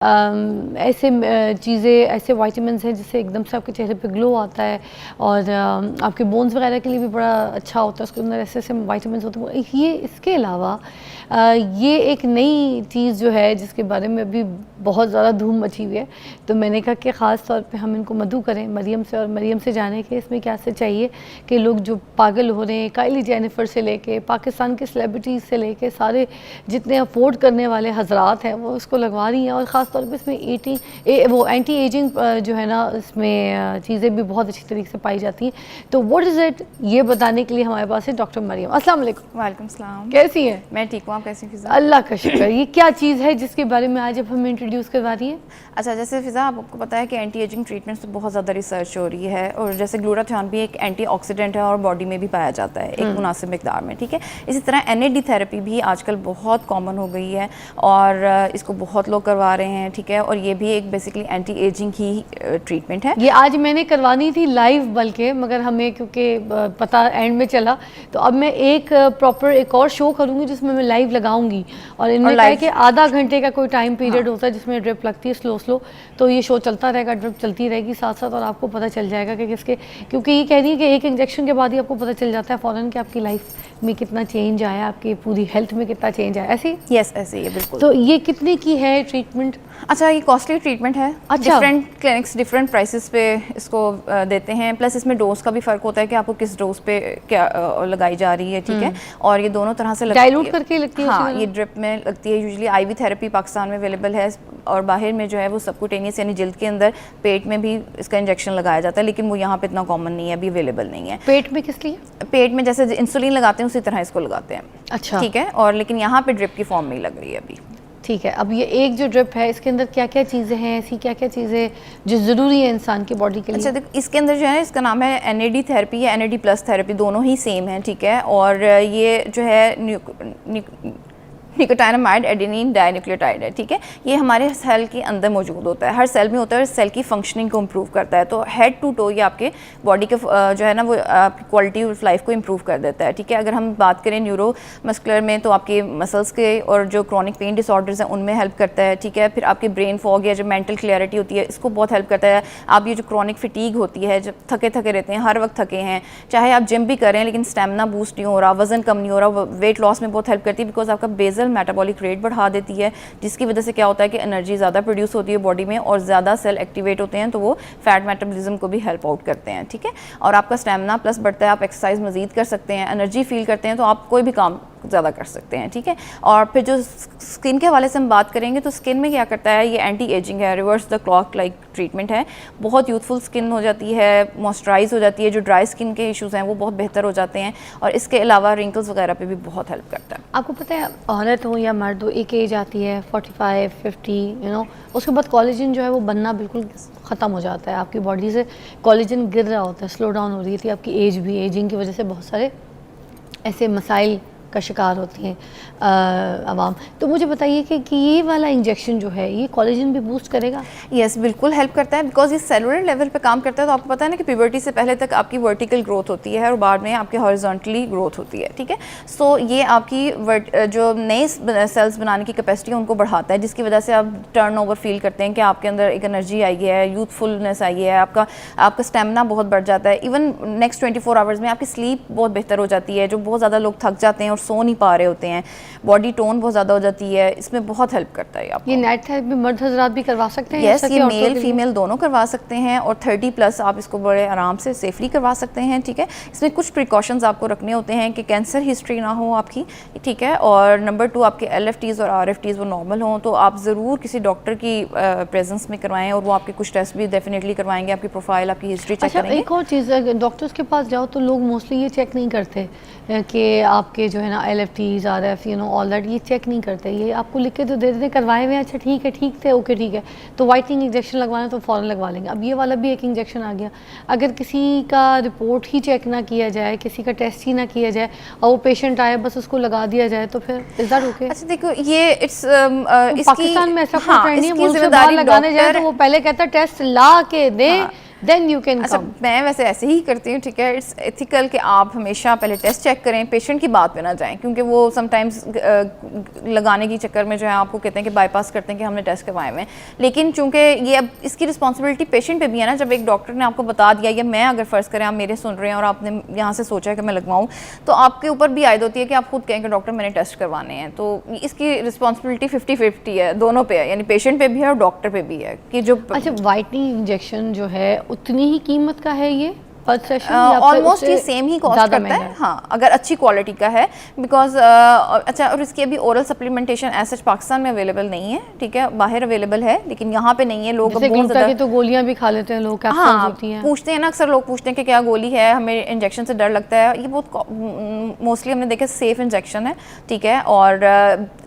ऐसे चीज़ें, ऐसे विटामिन्स हैं जिससे एकदम से आपके चेहरे पे ग्लो आता है और आपके बोन्स वगैरह के लिए भी बड़ा अच्छा होता है। उसके अंदर ऐसे ऐसे विटामिन्स होते हैं। ये इसके अलावा ये एक नई चीज़ जो है जिसके बारे में अभी बहुत ज़्यादा धूम मची हुई है, तो मैंने कहा कि ख़ास तौर पे हम इनको मधु करें मरियम से, और मरियम से जाने के इसमें क्या से चाहिए कि लोग जो पागल हो रहे हैं, काइली जेनिफर से लेके पाकिस्तान के सेलिब्रिटीज़ से लेके सारे जितने अफोर्ड करने वाले हजरात हैं वो इसको लगवा रही हैं। और ख़ास तौर पे इसमें वो एंटी एजिंग जो है ना, इसमें चीज़ें भी बहुत अच्छी तरीके से पाई जाती हैं। तो व्हाट इज़ इट, ये बताने के लिए हमारे पास है डॉक्टर मरियम। अस्सलाम वालेकुम। वालेकुम सलाम। कैसी हैं? मैं ठीक हूँ, आप कैसी फ़िज़ा? अल्लाह का शुक्र। ये क्या चीज़ है जिसके बारे में आज अब हमें इंट्रोड्यूस करवा रही हैं? अच्छा, जैसे फ़िज़ा आपको पता है कि एंटी एजिंग ट्रीटमेंट्स पे बहुत ज़्यादा रिसर्च हो रही है, और जैसे ग्लूटाथियोन भी एक एंटीऑक्सीडेंट है और बॉडी में भी पाया जाता है एक मुनासिब मिकदार में, ठीक है। इसी तरह NAD थेरेपी भी आजकल बहुत कॉमन हो गई है और इसको बहुत लोग करवा रहे हैं, ठीक है। और ये भी एक बेसिकली एंटी एजिंग ही ट्रीटमेंट है। ये आज मैंने करवानी थी लाइव, बल्कि मगर हमें क्योंकि पता एंड में चला, तो अब मैं एक प्रॉपर एक और शो करूँगी जिसमें मैं लाइव लगाऊंगी। और इनमें क्या है कि आधा घंटे का कोई टाइम पीरियड होता है जिसमें ड्रिप लगती है स्लो स्लो, तो ये शो चलता रहेगा, ड्रिप चलती रहेगी साथ साथ, और आपको पता चल जाएगा कि किसके, क्योंकि ये कह रही है कि एक इंजेक्शन के बाद ही आपको पता चल जाता है फ़ौरन कि आपकी लाइफ में कितना चेंज आया, आपकी पूरी हेल्थ में कितना चेंज आया। ऐसे? यस, ऐसे ही बिल्कुल। तो ये कितने की है ट्रीटमेंट? अच्छा, ये कॉस्टली ट्रीटमेंट है। अच्छा। डिफरेंट क्लिनिक्स डिफरेंट प्राइसेस पे इसको देते हैं, प्लस इसमें डोज का भी फ़र्क होता है कि आपको किस डोज पे क्या लगाई जा रही है, ठीक है। और ये दोनों तरह से लगती है, डाइल्यूट करके लगती है? हाँ, ये ड्रिप में लगती है। यूजुअली IV थेरेपी पाकिस्तान में अवेलेबल है, और बाहर में जो है वो सबक्यूटेनियस यानी जिल्द के अंदर पेट में भी इसका इंजेक्शन लगाया जाता है, लेकिन वो यहाँ पे इतना कॉमन नहीं है, अभी अवेलेबल नहीं है। पेट में किस लिए? पेट में जैसे इंसुलिन लगाते हैं उसी तरह इसको लगाते हैं। अच्छा, ठीक है। और लेकिन यहाँ पे ड्रिप की फॉर्म में ही लग रही है अभी। ठीक है। अब ये एक जो ड्रिप है इसके अंदर क्या क्या चीज़ें हैं, ऐसी क्या क्या चीज़ें जो ज़रूरी है इंसान की बॉडी के लिए? अच्छा, देखो, इसके अंदर जो है इसका नाम है NAD थेरेपी या NAD प्लस थेरेपी, दोनों ही सेम है, ठीक है। और ये जो है निकोटाइनामाइड एडेनिन डाइन्यूक्लियोटाइड है, ठीक है। ये हमारे सेल के अंदर मौजूद होता है, हर सेल में होता है, और सेल की फंक्शनिंग को इम्प्रूव करता है। तो हेड टू टो ये आपके बॉडी के जो है ना वो आपकी क्वालिटी ऑफ लाइफ को इम्प्रूव कर देता है, ठीक है। अगर हम बात करें न्यूरो मस्कुलर में, तो आपके मसल्स के और जो क्रॉनिक पेन डिसऑर्डर्स हैं उनमें हेल्प करता है, ठीक है। फिर आपके ब्रेन फॉग या जो मेंटल क्लियरिटी होती है इसको बहुत हेल्प करता है। आप ये जो क्रॉनिक फिटीग होती है, जब थके थके रहते हैं, हर वक्त थके हैं, चाहे आप जिम भी करें लेकिन स्टेमिना बूस्ट नहीं हो रहा, वजन कम नहीं हो रहा, वेट लॉस में बहुत हेल्प करती है, बिकॉज आपका बेसल मेटाबॉलिक रेट बढ़ा देती है, जिसकी वजह से क्या होता है कि एनर्जी ज़्यादा प्रोड्यूस होती है बॉडी में और ज़्यादा सेल एक्टिवेट होते हैं, तो वो फैट मेटाबॉलिज्म को भी हेल्प आउट करते हैं, ठीक है। और आपका स्टेमिना प्लस बढ़ता है, आप एक्सरसाइज मजीद कर सकते हैं, एनर्जी फील करते हैं, तो आप कोई भी काम ज़्यादा कर सकते हैं, ठीक है। और फिर जो स्किन के हवाले से हम बात करेंगे, तो स्किन में क्या करता है, ये एंटी एजिंग है, reverse the clock like treatment है। बहुत यूथफुल स्किन हो जाती है, मॉइस्चराइज हो जाती है, जो ड्राई स्किन के इश्यूज़ हैं वो बहुत बेहतर हो जाते हैं, और इसके अलावा रिंकल्स वगैरह पे भी बहुत हेल्प करता है। आपको पता है, औरत हो या मर्द हो, एक एज आती है 45 50, उसके बाद कोलेजन जो है वो बनना बिल्कुल ख़त्म हो जाता है, आपकी बॉडी से कोलेजन गिर रहा होता है, स्लो डाउन हो रही थी आपकी एज भी, एजिंग की वजह से बहुत सारे ऐसे मसाइल का शिकार होती हैं आवाम। तो मुझे बताइए कि ये वाला इंजेक्शन जो है ये कोलेजन भी बूस्ट करेगा? यस, बिल्कुल हेल्प करता है, बिकॉज ये सेलुलर लेवल पे काम करता है। तो आपको पता है ना कि प्यूबर्टी से पहले तक आपकी वर्टिकल ग्रोथ होती है और बाद में आपकी हॉरिजॉन्टली ग्रोथ होती है, ठीक है। सो ये आपकी जो नए सेल्स बनाने की कैपेसिटी है उनको बढ़ाता है, जिसकी वजह से आप टर्नओवर फील करते हैं कि आपके अंदर एक एनर्जी आई है, यूथफुलनेस आई है, आपका स्टेमिना बहुत बढ़ जाता है। इवन नेक्स्ट 24 आवर्स में आपकी स्लीप बहुत बेहतर हो जाती है, जो बहुत ज़्यादा लोग थक जाते हैं और सो नहीं पा रहे होते हैं, बॉडी टोन बहुत ज़्यादा हो जाती है, इसमें बहुत हेल्प करता है आपको। ये नेट थेरेपी मर्द हजरात भी करवा सकते हैं? यस, ये मेल फीमेल दोनों करवा सकते हैं, और 30 प्लस आप इसको बड़े आराम से सेफली करवा सकते हैं, ठीक है। इसमें कुछ प्रिकॉशंस आपको रखने होते हैं कि कैंसर हिस्ट्री ना हो आपकी, ठीक है। और नंबर 2, आपके LFTs और RFTs वो नॉर्मल हों, तो आप ज़रूर किसी डॉक्टर की प्रेजेंस में करवाएं, और वो आपके कुछ टेस्ट भी डेफिनेटली करवाएंगे, आपकी प्रोफाइल, आपकी हिस्ट्री चेक करेंगे। एक और चीज़, डॉक्टर्स के पास जाओ तो लोग मोस्टली ये चेक नहीं करते कि आपके जो है ना LFTs RF ऑल दैट, ये चेक नहीं करते, ये आपको लिख के तो दे देते, करवाए हुए, अच्छा ठीक है, ठीक थे, ओके ठीक है, तो वाइटनिंग इंजेक्शन लगवाना तो फ़ौरन लगवा लेंगे। अब ये वाला भी एक इंजेक्शन आ गया, अगर किसी का रिपोर्ट ही चेक ना किया जाए, किसी का टेस्ट ही ना किया जाए, और वो पेशेंट आए बस उसको लगा दिया जाए, तो फिर इज दैट ओके? अच्छा देखो, ये पाकिस्तान में ऐसा कोई ट्रेंड नहीं है, मुझसे बाहर लगाने जाए तो वो पहले कहता है टेस्ट ला के दे, देन यू कैन अच्छा, मैं वैसे ऐसे ही करती हूँ, ठीक है। इट्स एथिकल कि आप हमेशा पहले टेस्ट चेक करें, पेशेंट की बात पे ना जाएं, क्योंकि वो समटाइम्स लगाने की चक्कर में जो है आपको कहते हैं कि बाईपास करते हैं कि हमने टेस्ट करवाए हुए हैं। लेकिन चूंकि ये अब इसकी रिस्पॉन्सिबिलिटी पेशेंट पे भी है ना, जब एक डॉक्टर ने आपको बता दिया, या मैं अगर फ़र्ज़ करें आप मेरे सुन रहे हैं और आपने यहाँ से सोचा है कि मैं लगवाऊँ, तो आपके ऊपर भी आयद होती है कि आप खुद कहें कि डॉक्टर मैंने टेस्ट करवाने हैं। तो इसकी रिस्पॉन्सिबिलिटी 50-50 है, दोनों पे है, यानी पेशेंट पे भी है और डॉक्टर पे भी है कि जो अच्छा, वाइटनिंग इंजेक्शन जो है उतनी ही कीमत का है ये पर सेशन? ऑलमोस्ट ये सेम ही कॉस्ट करता है, हाँ, अगर अच्छी क्वालिटी का है। बिकॉज अच्छा, और इसकी अभी ओरल सप्लीमेंटेशन ऐसा पाकिस्तान में अवेलेबल नहीं है, ठीक है, बाहर अवेलेबल है लेकिन यहाँ पे नहीं है। लोग बहुत ज़्यादा तो गोलियां भी खा लेते हैं लोग, कैप्सूल्स होती हैं, पूछते हैं ना, अक्सर लोग पूछते हैं कि क्या गोली है, हमें इंजेक्शन से डर लगता है। ये बहुत मोस्टली हमने देखा सेफ इंजेक्शन है, ठीक है, और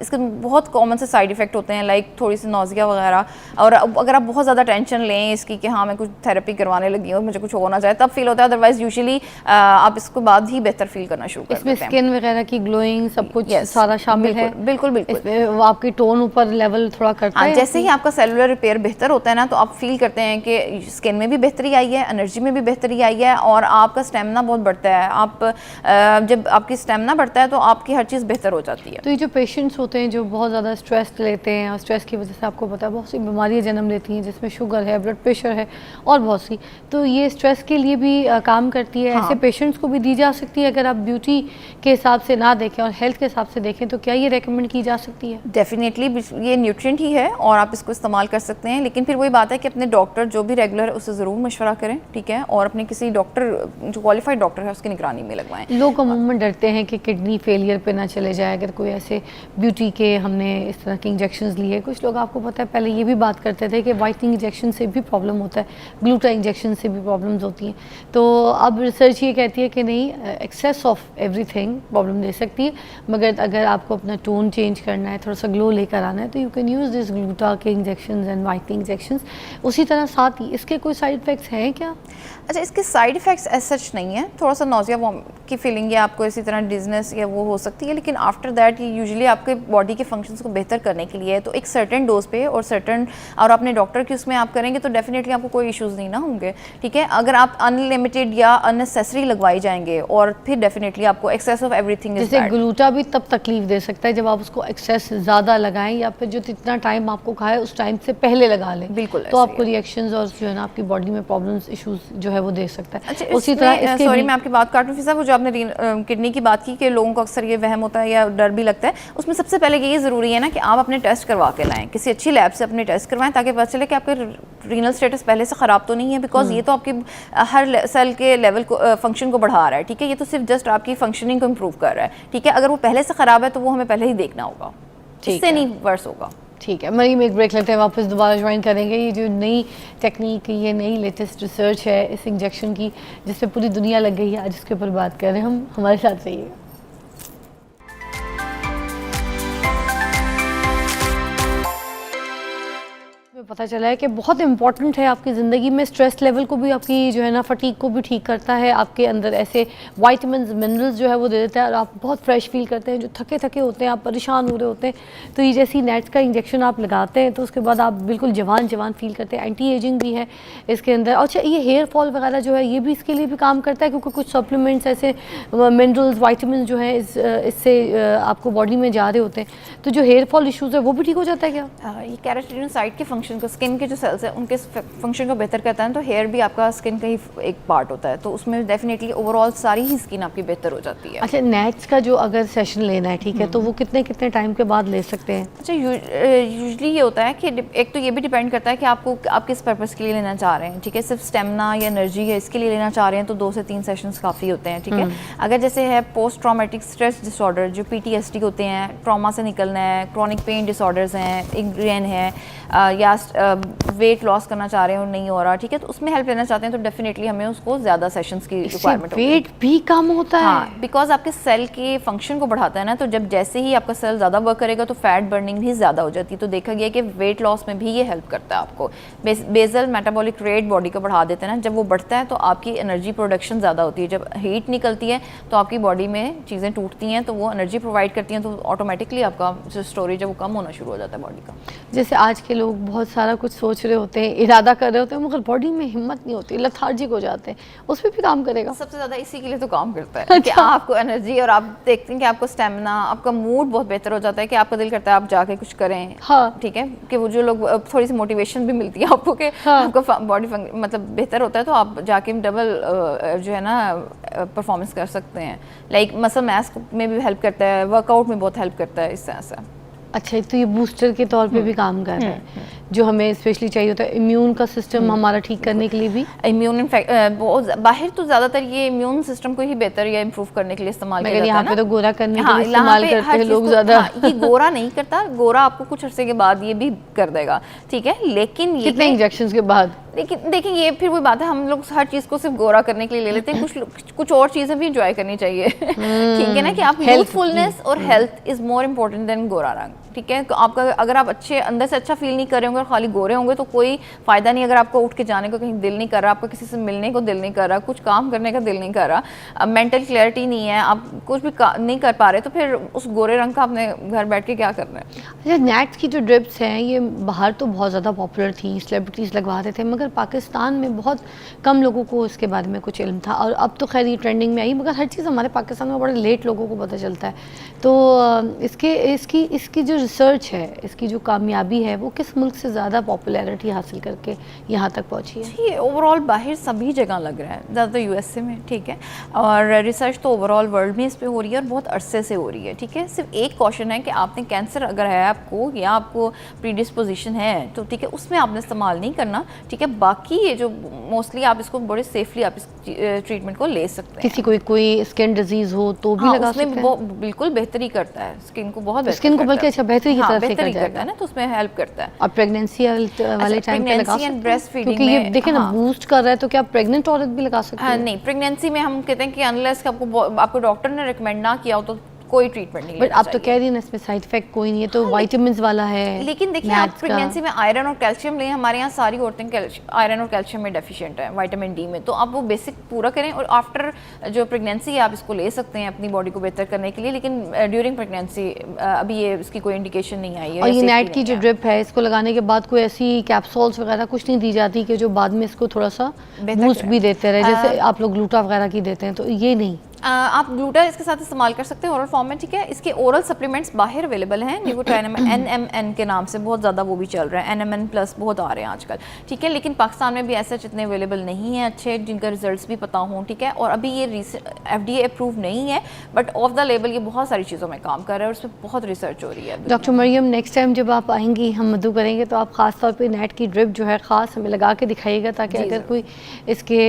इसके बहुत कॉमन से साइड इफेक्ट होते हैं, लाइक थोड़ी सी नौजिया वगैरह। और अगर आप बहुत ज़्यादा टेंशन लें इसकी कि हाँ मैं कुछ थेरेपी करवाने लगी हूँ, मुझे कुछ होना चाहे, तब फील होता है। अदरवाइज यूजुअली आप इसको बाद ही बेहतर फील करना शुरू कर देते हैं। इसमें स्किन वगैरह की ग्लोइंग सब कुछ सारा शामिल है? बिल्कुल बिल्कुल। इसमें वो आपकी टोन ऊपर लेवल थोड़ा करता है? जैसे ही आपका सेलुलर रिपेयर बेहतर होता है ना, तो आप फील करते हैं कि स्किन में भी बेहतरी आई है, एनर्जी में भी बेहतरी आई है, और आपका स्टेमिना बहुत बढ़ता है। आप जब आपकी स्टेमिना बढ़ता है तो आपकी हर चीज़ बेहतर हो जाती है। तो ये जो पेशेंट्स होते हैं जो बहुत ज़्यादा स्ट्रेस लेते हैं, और स्ट्रेस की वजह से आपको पता है बहुत सी बीमारियाँ जन्म लेती हैं, जिसमें शुगर है, ब्लड प्रेशर है और बहुत सी, तो ये स्ट्रेस के लिए भी काम करती है। ऐसे पेशेंट्स को भी दी जा सकती है? अगर आप ब्यूटी के हिसाब से ना देखें और हेल्थ के हिसाब से देखें तो क्या ये रेकमेंड की जा सकती है? डेफिनेटली, ये न्यूट्रिएंट ही है और आप इसको इस्तेमाल कर सकते हैं, लेकिन फिर वही बात है कि अपने डॉक्टर जो भी रेगुलर है उससे ज़रूर मशवरा करें, ठीक है, और अपने किसी डॉक्टर जो क्वालिफाइड डॉक्टर है उसकी निगरानी में लगवाएं। लोग अमूमन डरते हैं कि किडनी फेलियर पे ना चले जाए अगर कोई ऐसे ब्यूटी के हमने इस तरह के इंजेक्शंस लिए। कुछ लोग, आपको पता है, पहले ये भी बात करते थे कि वाइटनिंग इंजेक्शन से भी प्रॉब्लम होता है, ग्लूटा इंजेक्शन से भी प्रॉब्लम्स होती हैं। तो अब रिसर्च ये कहती है कि नहीं, एक्सेस ऑफ एवरीथिंग प्रॉब्लम दे सकती है, मगर अगर आपको अपना टोन चेंज करना है, थोड़ा सा ग्लो लेकर आना है, तो you can use this gluta के इंजेक्शंस एंड वाइटनिंग इंजेक्शंस। उसी तरह साथ ही इसके कोई साइड इफ़ेक्ट्स हैं क्या? अच्छा, इसके साइड इफ़ेक्ट्स एज सच नहीं है, थोड़ा सा नौजिया की फीलिंग या आपको इसी तरह डिजनेस या वो हो सकती है, लेकिन आफ्टर दैट ये यूजुअली आपके बॉडी के फंक्शंस को बेहतर करने के लिए है। तो एक सर्टेन डोज पे और अपने डॉक्टर की उसमें आप करेंगे तो डेफिनेटली आपको कोई इश्यूज़ नहीं ना होंगे, ठीक है। अगर आप अनलिमिटेड या अननेसेसरी लगवाई जाएंगे और फिर डेफिनेटली आपको excess of everything is bad. जैसे ग्लूटा भी तब तकलीफ दे सकता है जब आप उसको एक्सेस ज़्यादा लगाएं, या फिर जो जितना टाइम आपको कहा है उस टाइम से पहले लगा लें, बिल्कुल, तो आपको रिएक्शंस और जो है ना आपकी बॉडी में प्रॉब्लम्स, इशूज जो है वो दे सकता है। अच्छा, उसी तरह सॉरी मैं आपकी बात काटूं फिजा, वो जो आपने किडनी की बात की कि लोगों को अक्सर ये वहम होता है या डर भी लगता है, उसमें सबसे पहले ये ज़रूरी है ना कि आप अपने टेस्ट करवा के लाएं, किसी अच्छी लैब से अपने टेस्ट करवाएं, ताकि पता चले कि आपके रीनल स्टेटस पहले से ख़राब तो नहीं है। बिकॉज ये तो आपके हर सेल के लेवल को फंक्शन को बढ़ा रहा है, ठीक है, ये तो सिर्फ जस्ट आपकी फंक्शनिंग को इम्प्रूव कर रहा है, ठीक है। अगर वो पहले से ख़राब है तो वो हमें पहले ही देखना होगा, इससे नहीं वर्स होगा। ठीक है, मरीम एक ब्रेक लेते हैं, वापस दोबारा ज्वाइन करेंगे। ये जो नई टेक्निक, ये नई लेटेस्ट रिसर्च है इस इंजेक्शन की, जिसपे पूरी दुनिया लग गई है, आज इसके ऊपर बात कर रहे हैं हम, हमारे साथ रहिएगा। पता चला है कि बहुत इंपॉर्टेंट है आपकी ज़िंदगी में, स्ट्रेस लेवल को भी, आपकी जो है ना फटीग को भी ठीक करता है, आपके अंदर ऐसे वाइटामिन मिनरल्स जो है वो दे देता है और आप बहुत फ्रेश फील करते हैं। जो थके थके होते हैं, आप परेशान हो रहे होते हैं, तो ये जैसी नेट्स का इंजेक्शन आप लगाते हैं तो उसके बाद आप बिल्कुल जवान जवान फील करते हैं। एंटी एजिंग भी है इसके अंदर। अच्छा, ये हेयर फॉल वगैरह जो है ये भी इसके लिए भी काम करता है, क्योंकि कुछ सप्लीमेंट्स ऐसे मिनरल्स, वाइटामिन जो है इससे आपको बॉडी में जा रहे होते हैं, तो जो हेयर फॉल इशूज़ है वो भी ठीक हो जाता है क्या? ये केराटिनोसाइट के फंक्शन को, स्किन के जो सेल्स हैं उनके फंक्शन को बेहतर करता है, तो हेयर भी आपका स्किन का ही एक पार्ट होता है, तो उसमें डेफिनेटली ओवरऑल सारी ही स्किन आपकी बेहतर हो जाती है। अच्छा, नेट्स का जो अगर सेशन लेना है, ठीक है, तो वो कितने कितने टाइम के बाद ले सकते हैं? अच्छा, यूजुअली ये होता है कि एक तो ये भी डिपेंड करता है कि आप किस पर्पज़ के लिए लेना चाह रहे हैं, ठीक है। सिर्फ स्टेमिना या एनर्जी है इसके लिए लेना चाह रहे हैं तो 2 से 3 सेशंस काफ़ी होते हैं, ठीक है। अगर जैसे है पोस्ट ट्रॉमेटिक स्ट्रेस डिसऑर्डर, जो PTSD होते हैं, ट्रॉमा से निकलना है, क्रॉनिक पेन डिसऑर्डर्स हैं, इग्रेन है, या वेट लॉस करना चाह रहे हैं और नहीं हो रहा, ठीक है, तो उसमें हेल्प लेना चाहते हैं तो डेफिनेटली हमें उसको ज़्यादा सेशंस की रिक्वायरमेंट होगी। वेट भी कम होता है? हाँ, बिकॉज आपके सेल के फंक्शन को बढ़ाता है ना, तो जब जैसे ही आपका सेल ज़्यादा वर्क करेगा तो फैट बर्निंग भी ज़्यादा हो जाती है। तो देखा गया कि वेट लॉस में भी ये हेल्प करता है आपको। बेसल मेटाबॉलिक रेट बॉडी को बढ़ा देते हैं ना, जब वो बढ़ता है तो आपकी एनर्जी प्रोडक्शन ज़्यादा होती है। जब हीट निकलती है तो आपकी बॉडी में चीज़ें टूटती हैं, तो वो एनर्जी प्रोवाइड करती हैं, तो ऑटोमेटिकली आपका जो स्टोरेज है वो कम होना शुरू हो जाता है बॉडी का। जैसे आज के लोग बहुत सारा कुछ सोच सोच रहे होते हैं, इरादा कर रहे होते हैं, मगर बॉडी में हिम्मत नहीं होती, लथार्जिक हो जाते हैं, उस पर भी काम करेगा? सबसे ज़्यादा इसी के लिए तो काम करता है कि आपको एनर्जी, और आप देखते हैं कि आपको स्टेमिना, आपका मूड बहुत बेहतर हो जाता है कि आपका दिल करता है आप जाके कुछ करें। हाँ, ठीक है, कि वो जो लोग थोड़ी सी मोटिवेशन भी मिलती है आपको कि हाँ, आपका बॉडी मतलब बेहतर होता है, तो आप जाके डबल जो है ना परफॉर्मेंस कर सकते हैं। लाइक मसल मास में भी हेल्प करता है, वर्कआउट में बहुत हेल्प करता है इस तरह से। अच्छा, तो ये बूस्टर के तौर पे भी काम कर रहा है, जो हमें स्पेशली चाहिए होता है इम्यून का सिस्टम हमारा ठीक करने के लिए भी। इम्यून इन्फेक्ट बाहर तो ज़्यादातर ये इम्यून सिस्टम को ही बेहतर या इम्प्रूव करने के लिए इस्तेमाल किया जाता है। यहाँ पे तो गोरा करने के हाँ, लिए इस्तेमाल करते हैं लोग ज़्यादा। ये गोरा नहीं करता, गोरा आपको कुछ अरसे के बाद ये भी कर देगा, ठीक है, लेकिन ये कितने इंजेक्शंस के बाद? लेकिन देखिए ये फिर वही बात है, हम लोग हर चीज़ को सिर्फ गोरा करने के लिए ले लेते हैं, कुछ और चीज़ें भी इंजॉय करनी चाहिए। ठीक है ना, कि आप यूथफुलनेस और health is more important then गोरा रंग। ठीक है, तो आपका अगर आप अच्छे अंदर से अच्छा फील नहीं कर रहे होंगे और खाली गोरे होंगे तो कोई फ़ायदा नहीं। अगर आपको उठ के जाने को कहीं दिल नहीं कर रहा, आपका किसी से मिलने को दिल नहीं कर रहा, कुछ काम करने का दिल नहीं कर रहा, अब मेंटल क्लैरिटी नहीं है, आप कुछ भी नहीं कर पा रहे, तो फिर उस गोरे रंग का आपने घर बैठ के क्या करना है। अच्छा, नैट्स की जो ड्रिप्स हैं ये बाहर तो बहुत ज़्यादा पॉपुलर थी, सेलिब्रिटीज़ लगवा रहे थे, मगर पाकिस्तान में बहुत कम लोगों को इसके बारे में कुछ इल्म था, और अब तो खैर ये ट्रेंडिंग में आई, मगर हर चीज़ हमारे पाकिस्तान में बड़े लेट लोगों को पता चलता है। तो इसकी जो रिसर्च है, इसकी जो कामयाबी है, वो किस मुल्क से ज़्यादा पॉपुलैरिटी हासिल करके यहाँ तक पहुँची है? जी, ओवरऑल बाहर सभी जगह लग रहा है, ज़्यादातर यूएसए में। ठीक है, और रिसर्च तो ओवरऑल वर्ल्ड में इस पे हो रही है और बहुत अरसे से हो रही है। ठीक है, सिर्फ एक क्वेश्चन है कि आपने कैंसर अगर है आपको, या आपको प्रीडिस्पोजिशन है, तो ठीक है उसमें आपने इस्तेमाल नहीं करना। ठीक है, बाकी ये जो मोस्टली आप इसको बड़े सेफली आप इस ट्रीटमेंट को ले सकते हैं। किसी कोई स्किन डिजीज़ हो तो भी लगा सकते हैं? बिल्कुल बेहतरी करता है, स्किन को बहुत स्किन को बल्कि अच्छा बेहतरी की तरफ से करता है ना, तो उसमें हेल्प करता है। और प्रेगनेंसी वाले टाइम पे लगा सकते हैं? क्योंकि ये देखें ना, बूस्ट कर रहा है, तो क्या प्रेग्नेंट औरत भी लगा सकती है? नहीं, प्रेगनेंसी में हम कहते हैं कि अनलेस आपको डॉक्टर ने रिकमेंड ना किया हो तो कोई ट्रीटमेंट नहीं। बट आप तो कह रही हैं इसमें साइड इफेक्ट कोई नहीं है, तो विटामिन्स वाला है। लेकिन देखिए आप प्रेगनेंसी में आयरन और कैल्शियम लें, हमारे यहाँ सारी औरतें आयरन और कैल्शियम में डेफिशिएंट है, विटामिन डी में, तो आप वो बेसिक पूरा करें, और आफ्टर जो प्रेगनेंसी है आप इसको ले सकते हैं अपनी बॉडी को बेहतर करने के लिए। लेकिन ड्यूरिंग प्रेगनेंसी अभी ये इसकी कोई इंडिकेशन नहीं आई है। और ये नाइट की जो ड्रिप है, इसको लगाने के बाद कोई ऐसी कैप्सूल्स वगैरह कुछ नहीं दी जाती कि जो बाद में इसको थोड़ा सा बूस्ट भी देते रहे, जैसे आप लोग ग्लूटा वगैरह की देते हैं, तो ये नहीं? आप ग्लूटा इसके साथ इस्तेमाल कर सकते हैं ओरल फॉर्म में। ठीक है, इसके ओरल सप्लीमेंट्स बाहर अवेलेबल हैं, निकोटाइनम NMN के नाम से बहुत ज़्यादा वो भी चल रहा है, NMN प्लस बहुत आ रहे हैं आजकल। ठीक है, लेकिन पाकिस्तान में भी ऐसे इतने अवेलेबल नहीं है अच्छे, जिनका रिजल्ट्स भी पता हों। ठीक है, और अभी ये FDA अप्रूव नहीं है, बट ऑफ द लेबल ये बहुत सारी चीज़ों में काम कर रहा है और उस पर बहुत रिसर्च हो रही है। डॉक्टर मरियम, नेक्स्ट टाइम जब आप आएंगी, हम मदू करेंगे, तो आप ख़ास तौर पे नेट की ड्रिप जो है ख़ास हमें लगा के दिखाइएगा, ताकि अगर कोई इसके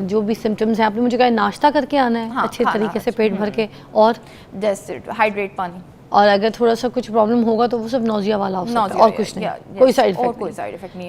जो भी सिम्टम्स हैं, आपने मुझे कहा नाश्ता करके आना है अच्छे तरीके से, पेट भर के, और जैसे हाइड्रेट पानी, और अगर थोड़ा सा कुछ प्रॉब्लम होगा तो वो सब नौजिया वाला हो सकता है, और कुछ नहीं, कोई साइड इफेक्ट नहीं।